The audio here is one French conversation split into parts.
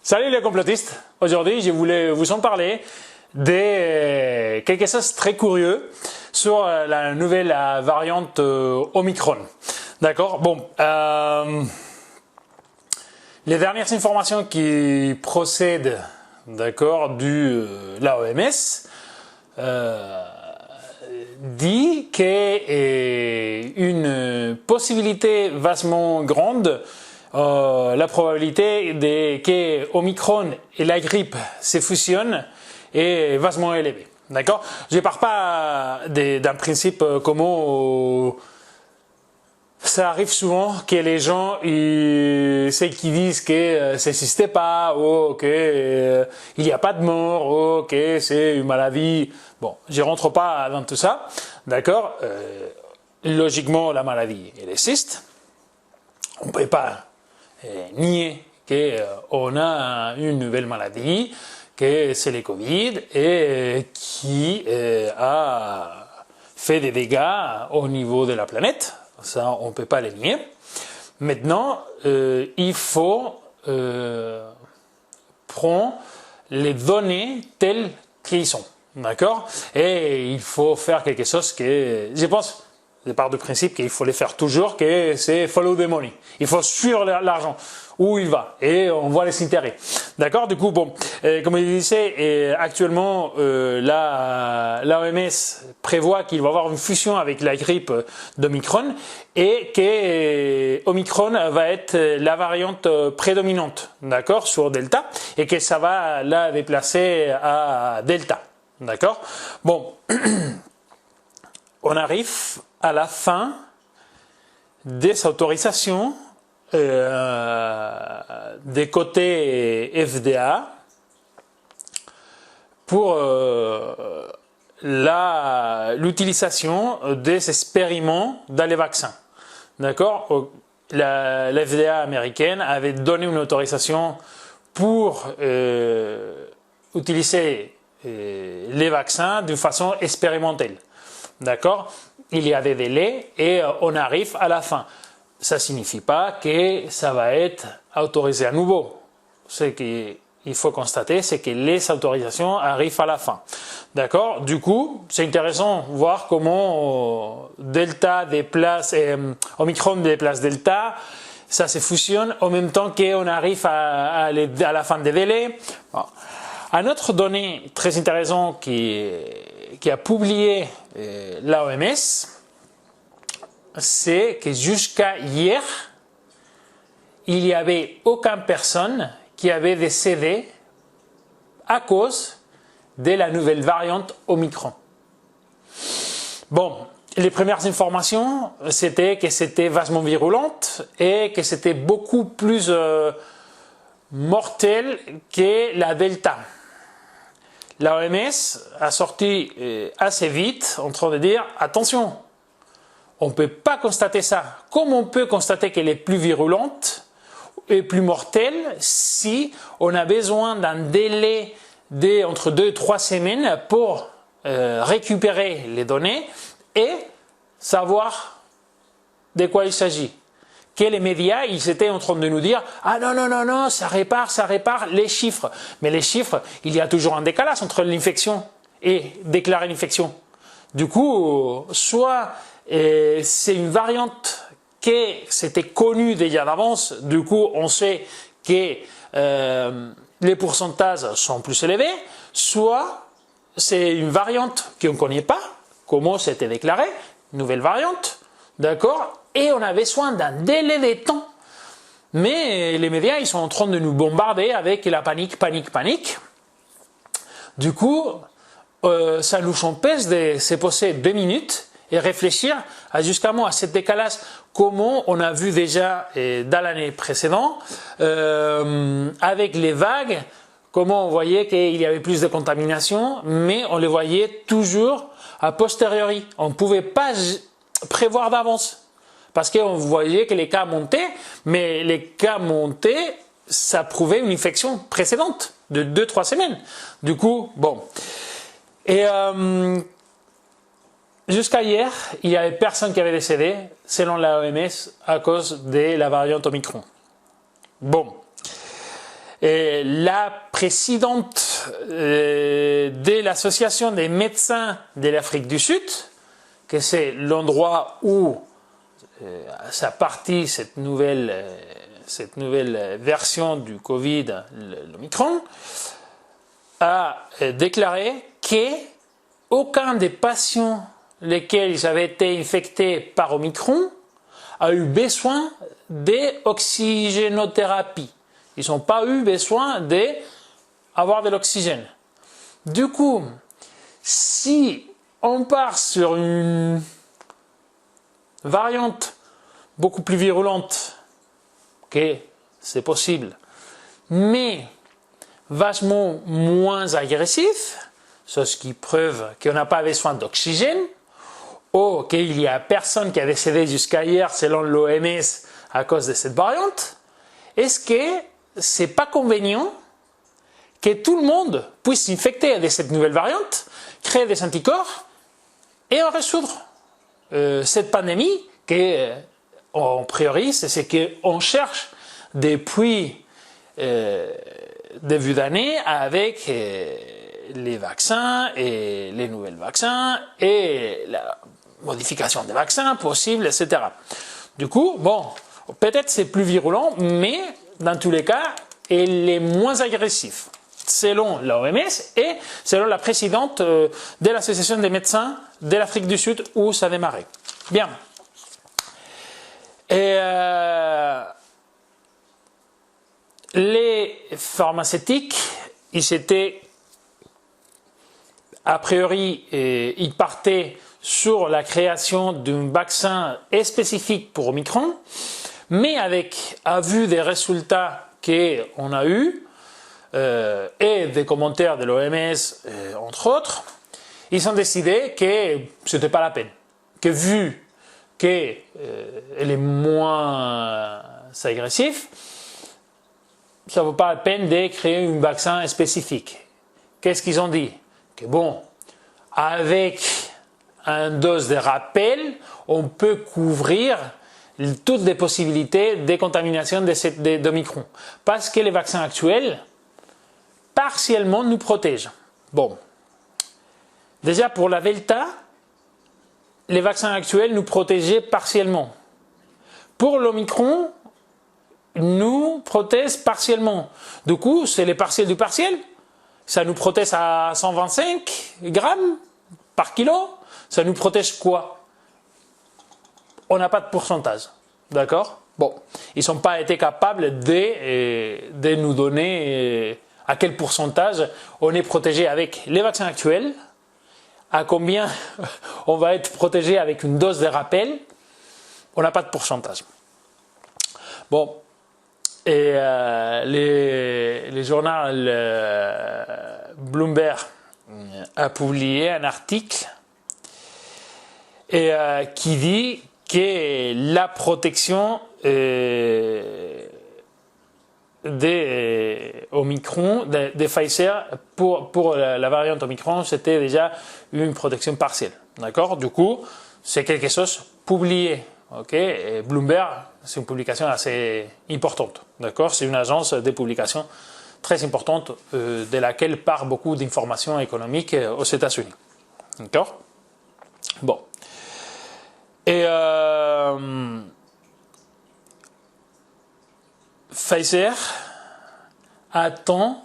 Salut les complotistes. Aujourd'hui, je voulais vous en parler de quelque chose de très curieux sur la nouvelle variante Omicron. D'accord. Bon, les dernières informations qui procèdent, d'accord, de l'OMS dit qu'une possibilité vastement grande, la probabilité que Omicron et la grippe se fusionnent est vastement élevée. D'accord? Je ne parle pas d'un principe comment ça arrive souvent que les gens ceux qui disent que ça n'existe pas, ou qu'il n'y a pas de mort, ou que c'est une maladie. Bon, je ne rentre pas dans tout ça. D'accord? Logiquement, la maladie, elle existe. On ne peut pas nier qu'on a une nouvelle maladie, que c'est le Covid, et qui a fait des dégâts au niveau de la planète. Ça, on ne peut pas les nier. Maintenant, il faut prendre les données telles qu'elles sont. D'accord? Et il faut faire quelque chose que, je pense, je pars du principe qu'il faut les faire toujours, que c'est follow the money. Il faut suivre l'argent, où il va, et on voit les intérêts. D'accord? Du coup, bon, comme je disais, actuellement, l'OMS prévoit qu'il va y avoir une fusion avec la grippe d'Omicron, et que Omicron va être la variante prédominante, d'accord, sur Delta, et que ça va la déplacer à Delta. D'accord? Bon, on arrive à la fin des autorisations des côtés FDA pour l'utilisation des expériments dans les vaccins. D'accord? La FDA américaine avait donné une autorisation pour utiliser les vaccins d'une façon expérimentale. D'accord? Il y a des délais et on arrive à la fin. Ça ne signifie pas que ça va être autorisé à nouveau. Ce qu'il faut constater, c'est que les autorisations arrivent à la fin. D'accord? Du coup, c'est intéressant de voir comment Delta déplace, Omicron déplace Delta. Ça se fusionne en même temps qu'on arrive à la fin des délais. Bon. Un autre donnée très intéressant qui a publié l'OMS, c'est que jusqu'à hier, il n'y avait aucune personne qui avait décédé à cause de la nouvelle variante Omicron. Bon, les premières informations, c'était que c'était vastement virulente et que c'était beaucoup plus mortel que la Delta. L'OMS a sorti assez vite en train de dire attention, on ne peut pas constater ça. Comment on peut constater qu'elle est plus virulente et plus mortelle si on a besoin d'un délai entre 2 et 3 semaines pour récupérer les données et savoir de quoi il s'agit? Que les médias, ils étaient en train de nous dire « Ah non, non, non, non, ça répare les chiffres. » Mais les chiffres, il y a toujours un décalage entre l'infection et déclarer l'infection. Du coup, soit c'est une variante que c'était connue déjà d'avance, du coup on sait que les pourcentages sont plus élevés, soit c'est une variante qu'on ne connaît pas, comment c'était déclaré, nouvelle variante, d'accord? Et on a besoin d'un délai de temps. Mais les médias, ils sont en train de nous bombarder avec la panique, panique, panique. Du coup, ça nous empêche de se poser 2 minutes et réfléchir jusqu'à ce décalage, comment on a vu déjà dans l'année précédente, avec les vagues, comment on voyait qu'il y avait plus de contamination, mais on les voyait toujours a posteriori. On ne pouvait pas prévoir d'avance. Parce qu'on voyait que les cas montaient, mais les cas montaient, ça prouvait une infection précédente de 2-3 semaines. Du coup, bon. Et jusqu'à hier, il n'y avait personne qui avait décédé, selon la OMS, à cause de la variante Omicron. Bon. la présidente de l'association des médecins de l'Afrique du Sud, que c'est l'endroit où ça partit cette nouvelle version du Covid, l'Omicron, a déclaré qu'aucun des patients lesquels ils avaient été infectés par Omicron a eu besoin d'oxygénothérapie. Ils n'ont pas eu besoin d'avoir de l'oxygène. Du coup, si on part sur une variante beaucoup plus virulente, que c'est possible, mais vachement moins agressif, ce qui prouve qu'on n'a pas besoin d'oxygène, ou qu'il n'y a personne qui a décédé jusqu'à hier selon l'OMS à cause de cette variante, est-ce que c'est pas convenient que tout le monde puisse s'infecter de cette nouvelle variante, créer des anticorps et en résoudre cette pandémie qu'on priorise, c'est qu'on cherche depuis début d'année avec les vaccins et les nouveaux vaccins et la modification des vaccins possibles, etc. Du coup, bon, peut-être c'est plus virulent, mais dans tous les cas, il est moins agressif, selon l'OMS et selon la présidente de l'association des médecins de l'Afrique du Sud où ça a démarré. Bien. Et les pharmaceutiques, ils étaient, a priori, ils partaient sur la création d'un vaccin spécifique pour Omicron, mais à vue des résultats qu'on a eus et des commentaires de l'OMS, entre autres, ils ont décidé que ce n'était pas la peine, que vu qu'elle est moins agressive, ça ne vaut pas la peine de créer un vaccin spécifique. Qu'est-ce qu'ils ont dit? Que bon, avec une dose de rappel, on peut couvrir toutes les possibilités de contamination d'Omicron. Parce que les vaccins actuels, partiellement, nous protègent. Bon. Déjà, pour la Delta, les vaccins actuels nous protégeaient partiellement. Pour l'Omicron, nous protègent partiellement. Du coup, c'est les partiels du partiel. Ça nous protège à 125 grammes par kilo. Ça nous protège quoi? On n'a pas de pourcentage. D'accord? Bon, ils n'ont pas été capables de nous donner à quel pourcentage on est protégé avec les vaccins actuels, à combien on va être protégé avec une dose de rappel. On n'a pas de pourcentage. Bon, et les journaux Bloomberg a publié un article qui dit que la protection des Omicron, des Pfizer pour la variante Omicron, c'était déjà une protection partielle. D'accord? Du coup, c'est quelque chose publié. Ok? Et Bloomberg, c'est une publication assez importante. D'accord? C'est une agence de publication très importante de laquelle part beaucoup d'informations économiques aux États-Unis. D'accord? Bon. Et Pfizer attend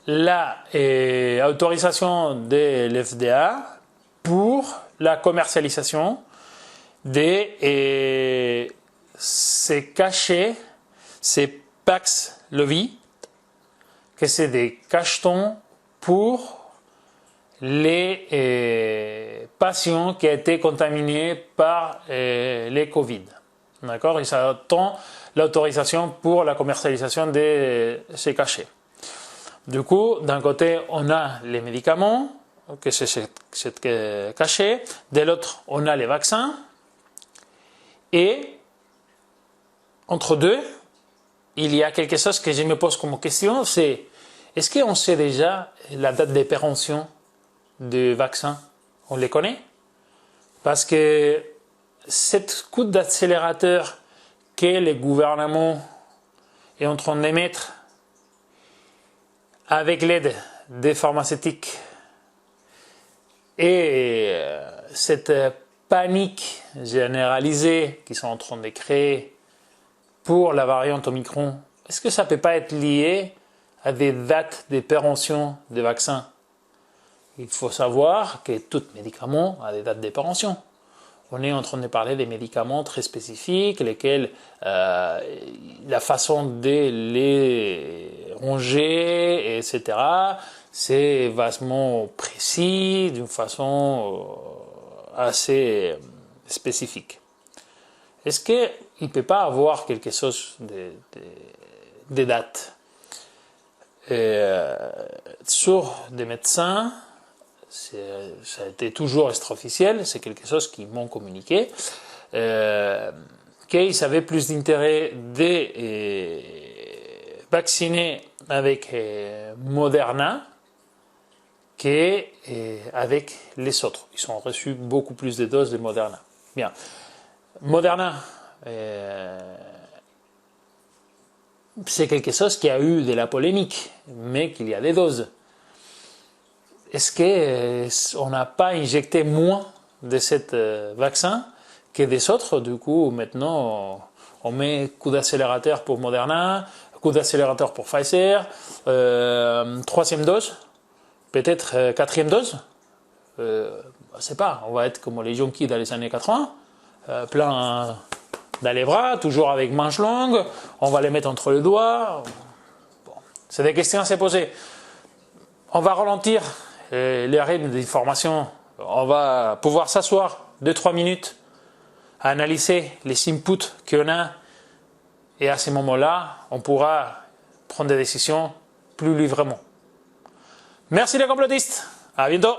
l'autorisation de l'FDA pour la commercialisation de ces cachets, ces Paxlovid, que c'est des cachetons pour les patients qui ont été contaminés par les Covid. D'accord? Ils attendent l'autorisation pour la commercialisation de ces cachets. Du coup, d'un côté, on a les médicaments, que c'est cette cachet, de l'autre, on a les vaccins, et entre deux, il y a quelque chose que je me pose comme question, c'est est-ce qu'on sait déjà la date de péremption des vaccins? On les connaît? Parce que cette coup d'accélérateur que le gouvernement est en train d'émettre avec l'aide des pharmaceutiques et cette panique généralisée qu'ils sont en train de créer pour la variante Omicron, est-ce que ça ne peut pas être lié à des dates de péremption des vaccins? Il faut savoir que tout médicament a des dates de péremption. On est en train de parler des médicaments très spécifiques, lesquels la façon de les ronger, etc., c'est vastement précis, d'une façon assez spécifique. Est-ce qu'il ne peut pas avoir quelque chose de dates sur des médecins? Ça a été toujours extra-officiel, c'est quelque chose qu'ils m'ont communiqué, qu'ils avaient plus d'intérêt de vacciner avec Moderna qu'avec les autres. Ils ont reçu beaucoup plus de doses de Moderna. Bien. Moderna, c'est quelque chose qui a eu de la polémique, mais qu'il y a des doses. Est-ce qu'on n'a pas injecté moins de ce vaccin que des autres? Du coup, maintenant, on met coup d'accélérateur pour Moderna, coup d'accélérateur pour Pfizer, troisième dose, peut-être quatrième dose. Je ne sais pas, on va être comme les junkies dans les années 80, plein dans les bras, toujours avec manches longues, on va les mettre entre les doigts. Bon, c'est des questions à se poser. On va ralentir les rythmes d'information, on va pouvoir s'asseoir 2-3 minutes, à analyser les inputs qu'on a, et à ce moment-là, on pourra prendre des décisions plus librement. Merci les complotistes, à bientôt.